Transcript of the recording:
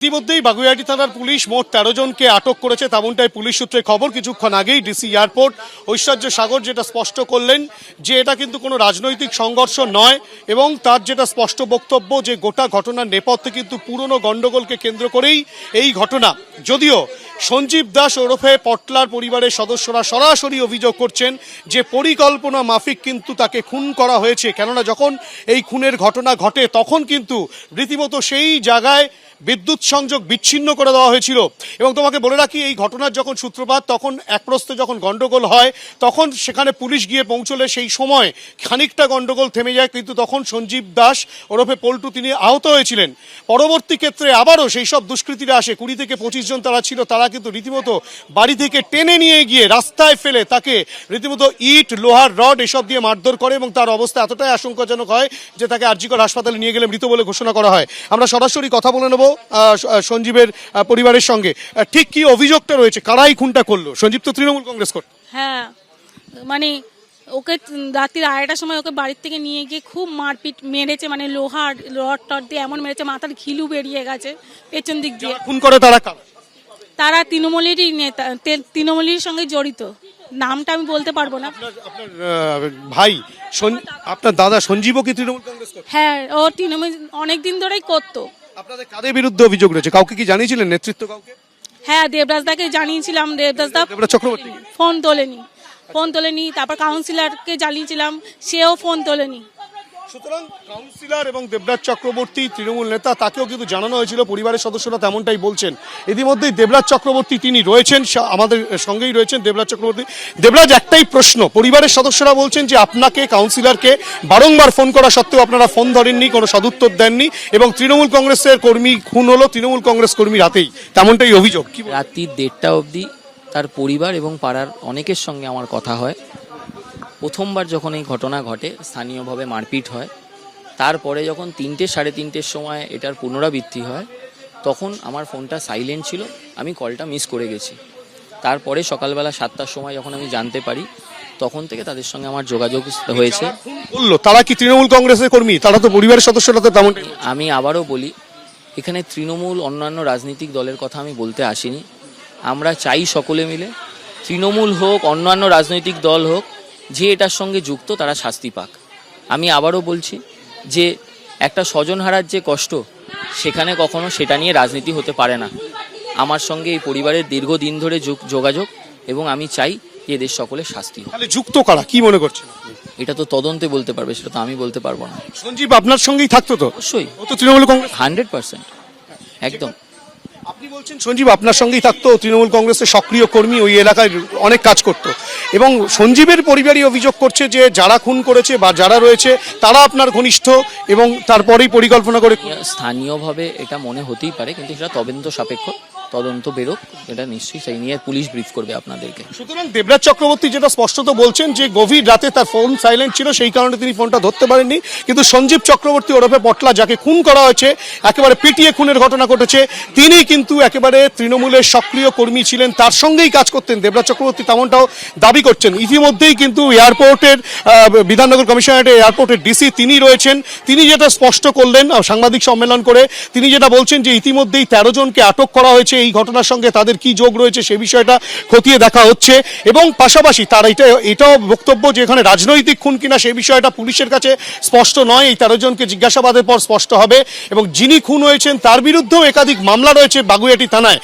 ইতিমধ্যেই বাগুইআটি থানার পুলিশ মোট 13 জনকে আটক করেছে, তেমনটাই পুলিশ সূত্রে খবর। কিছুক্ষণ আগেই ডিসি এয়ারপোর্ট ঐশ্বর্য সাগর যেটা স্পষ্ট করলেন যে এটা কিন্তু কোনো রাজনৈতিক সংঘর্ষ নয়, এবং তার যেটা স্পষ্ট বক্তব্য যে গোটা ঘটনার নেপথ্যে কিন্তু পুরনো গণ্ডগোলকে কেন্দ্র করেই এই ঘটনা। যদিও সঞ্জীব দাস ওরফে পটলার পরিবারের সদস্যরা সরাসরি অভিযোগ করছেন যে পরিকল্পনা মাফিক কিন্তু তাকে খুন করা হয়েছে, কেননা যখন এই খুনের ঘটনা ঘটে তখন কিন্তু রীতিমতো সেই জায়গায় বিদ্যুৎ সংযোগ বিচ্ছিন্ন করে দেওয়া হয়েছিল। এবং তোমাকে বলে রাখি, এই ঘটনার যখন সূত্রপাত তখন এক প্রস্তে যখন গন্ডগোল হয় তখন সেখানে পুলিশ গিয়ে পৌঁছলে সেই সময় খানিকটা গন্ডগোল থেমে যায়, কিন্তু তখন সঞ্জীব দাস ওরফে পল্টু তিনি আহত হয়েছিলেন। পরবর্তী ক্ষেত্রে আবারও সেই সব দুষ্কৃতীরা আসে, 20 থেকে 25 জন তারা ছিল, তারা কিন্তু রীতিমতো বাড়ি থেকে টেনে নিয়ে গিয়ে রাস্তায় ফেলে তাকে রীতিমতো ইট, লোহার রড এসব দিয়ে মারধর করে, এবং তার অবস্থা এতটাই আশঙ্কাজনক হয় যে তাকে আরজিকর হাসপাতালে নিয়ে গেলে মৃত বলে ঘোষণা করা হয়। আমরা সরাসরি কথা বলে নেব সঞ্জীবের পরিবারের সঙ্গে। ঠিক কি অভিযোগটা রয়েছে, কারাই খুনটা করলো? সঞ্জীব তো তৃণমূল কংগ্রেস করত। হ্যাঁ, মানে ওকে রাত্রির 2:30টার সময় ওকে বাড়ির থেকে নিয়ে গিয়ে খুব মারপিট মেরেছে, মানে লোহার রড টড দিয়ে এমন মেরেছে মাথার ঘিলু বেরিয়ে গেছে পেছন দিক দিয়ে। খুন করে তারা কারা? তারা তৃণমূলেরই নেতা, তৃণমূলের সঙ্গে জড়িত। নামটা আমি বলতে পারবো না। আপনার ভাই, আপনার দাদা সঞ্জীবও কি তৃণমূল কংগ্রেস করত? হ্যাঁ, ও তৃণমূল অনেকদিন ধরেই করতো। আপনাদের কাদের বিরুদ্ধে অভিযোগ রয়েছে? কাউকে কি জানিয়েছিলেন, নেতৃত্ব কাউকে? হ্যাঁ, দেবরাজদাকে জানিয়েছিলাম, দেবরাজদা দেবরাজ চক্রবর্তী ফোন তোলেনি। তারপর কাউন্সিলরকে জানিয়েছিলাম, সেও ফোন তোলেনি। সুতরাং কাউন্সিলর এবং দেবরাজ চক্রবর্তী তৃণমূল নেতা, তাকেও কিন্তু জানানো হয়েছিল, পরিবারের সদস্যরা তেমনটাই বলছেন। ইতিমধ্যেই দেবরাজ চক্রবর্তী তিনি রয়েছেন, আমাদের সঙ্গেই রয়েছেন দেবরাজ চক্রবর্তী। দেবরাজ, একটাই প্রশ্ন, পরিবারের সদস্যরা বলছেন যে আপনাকে কাউন্সিলরকে বারংবার ফোন করা সত্ত্বেও আপনারা ফোন ধরেননি, কোনো সদুত্তর দেননি, এবং তৃণমূল কংগ্রেসের কর্মী খুন হলো তৃণমূল কংগ্রেস কর্মী রাতেই, তেমনটাই অভিযোগ। কি রাত্রি 1:30টা অবধি তার পরিবার এবং পাড়ার অনেকের সঙ্গে আমার কথা হয়। প্রথমবার যখন এই ঘটনা ঘটে স্থানীয়ভাবে মারপিট হয়, তারপরে যখন 3টে সাড়ে 3টের সময় এটার পুনরাবৃত্তি হয় তখন আমার ফোনটা সাইলেন্ট ছিল, আমি কলটা মিস করে গেছি। তারপরে সকালবেলা 7টার সময় যখন আমি জানতে পারি তখন থেকে তাদের সঙ্গে আমার যোগাযোগ হয়েছে। বললো তারা কি তৃণমূল কংগ্রেসের কর্মী? তারা তো পরিবারের সদস্যরা তো তেমনটাই। আমি আবারও বলি, এখানে তৃণমূল অন্যান্য রাজনৈতিক দলের কথা আমি বলতে আসিনি। আমরা চাই সকলে মিলে, তৃণমূল হোক অন্যান্য রাজনৈতিক দল হোক, যে এটার সঙ্গে যুক্ত তারা শাস্তি পাক। আমি আবারও বলছি যে একটা স্বজন হারার যে কষ্ট, সেখানে কখনো সেটা নিয়ে রাজনীতি হতে পারে না। আমার সঙ্গে এই পরিবারের দীর্ঘদিন ধরে যোগাযোগ, এবং আমি চাই যে এদের সকলে শাস্তি হোক। তাহলে যুক্ত কারা, কি মনে করছেন? এটা তো তদন্তে বলতে পারবে, সেটা তো আমি বলতে পারবো না। সঞ্জীব আপনার সঙ্গেই থাকতো তো? অবশ্যই, ও তো তৃণমূল কংগ্রেস 100% একদম। আপনি বলছেন সঞ্জীব আপনার সঙ্গেই থাকতো, তৃণমূল কংগ্রেসের সক্রিয় কর্মী, ওই এলাকায় অনেক কাজ করত, এবং সঞ্জীবের পরিবারই অভিযোগ করছে যে যারা খুন করেছে বা যারা রয়েছে তারা আপনার ঘনিষ্ঠ, এবং তারপরেই পরিকল্পনা করে। স্থানীয়ভাবে এটা মনে হতেই পারে, কিন্তু সেটা তদন্ত সাপেক্ষ, তদন্ত বেরোক, এটা নিশ্চয়ই সেই নিয়ে পুলিশ ব্রিফ করবে আপনাদেরকে। সুতরাং দেবরাজ চক্রবর্তী যেটা স্পষ্টত বলছেন যে গভীর রাতে তার ফোন সাইলেন্ট ছিল, সেই কারণে তিনি ফোনটা ধরতে পারেননি, কিন্তু সঞ্জীব চক্রবর্তী ওরফে পটলা, যাকে খুন করা হয়েছে, একেবারে পিটিয়ে খুনের ঘটনা ঘটেছে, তিনি কিন্তু একেবারে তৃণমূলের সক্রিয় কর্মী ছিলেন, তার সঙ্গেই কাজ করতেন দেবরাজ চক্রবর্তী, তেমনটাও দাবি করছেন। ইতিমধ্যেই কিন্তু এয়ারপোর্টের বিধাননগর কমিশনারেটের এয়ারপোর্টের ডিসি তিনি রয়েছেন, তিনি যেটা স্পষ্ট করলেন সাংবাদিক সম্মেলন করে, তিনি যেটা বলছেন যে ইতিমধ্যেই 13 জনকে আটক করা হয়েছে, এই ঘটনার সঙ্গে তাদের কি যোগ রয়েছে সে বিষয়টা খতিয়ে দেখা হচ্ছে, এবং পাশাপাশি তার এটাও বক্তব্য যে এখানে রাজনৈতিক খুন কিনা সেই বিষয়টা পুলিশের কাছে স্পষ্ট নয়, এই 13 জনকে জিজ্ঞাসাবাদের পর স্পষ্ট হবে, এবং যিনি খুন হয়েছেন তার বিরুদ্ধেও একাধিক মামলা রয়েছে বাগুইআটি থানায়।